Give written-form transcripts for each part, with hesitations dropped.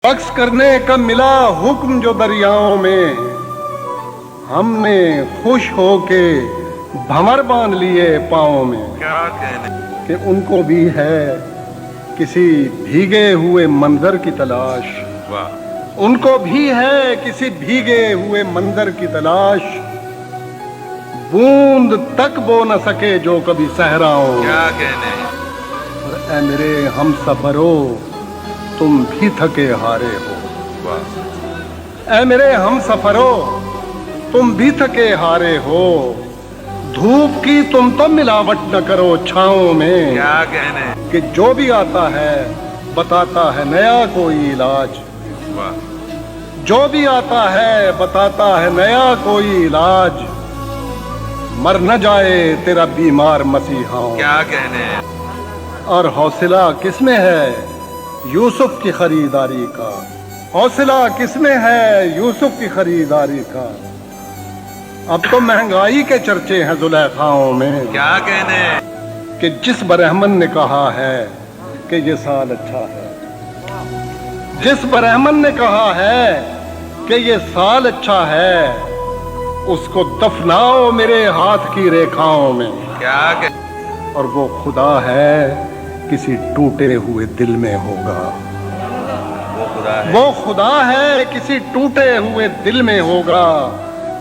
रक्स करने का मिला हुक्म जो दरियाओं में, हमने खुश होके भंवर बांध लिए पाँव में। क्या कहने कि उनको भी है किसी भीगे हुए मंजर की तलाश, वाह उनको भी है किसी भीगे हुए मंजर की तलाश, बूंद तक बो न सके जो कभी सहराओं। क्या कहने और ऐ मेरे हम सफरो तुम भी थके हारे हो, वाह ऐ मेरे हम सफरो तुम भी थके हारे हो, धूप की तुम तो मिलावट न करो छाओं में। क्या कहने कि जो भी आता है बताता है नया कोई इलाज, वाह जो भी आता है बताता है नया कोई इलाज, मर न जाए तेरा बीमार मसीहाओं। क्या कहने और हौसला किसमें है यूसुफ की खरीदारी का, हौसला किसमें है यूसुफ की खरीदारी का। अब तो महंगाई के चर्चे हैं जुलेखाओं में, क्या कहने कि जिस बरहमन ने कहा है कि ये साल अच्छा है, जिस बरहमन ने कहा है कि ये साल अच्छा है, उसको दफनाओ मेरे हाथ की रेखाओं में। क्या कहने और वो खुदा है किसी टूटे हुए दिल में होगा, वो खुदा है वो खुदा है किसी टूटे हुए दिल में होगा,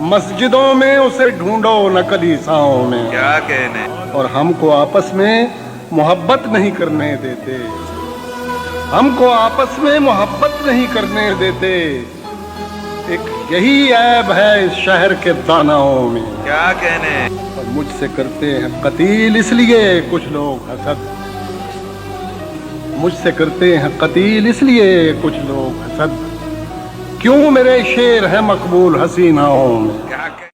मस्जिदों में उसे ढूंढो न कलीसाओं में। क्या कहने और हमको आपस में मोहब्बत नहीं करने देते, हमको आपस में मोहब्बत नहीं करने देते, एक यही ऐब है इस शहर के दानाओं में। क्या कहने और मुझसे करते हैं कतील इसलिए कुछ लोग हसद, मुझसे करते हैं कतील इसलिए कुछ लोग हसद, क्यों मेरे शेर हैं मकबूल हसीनाओं में। क्या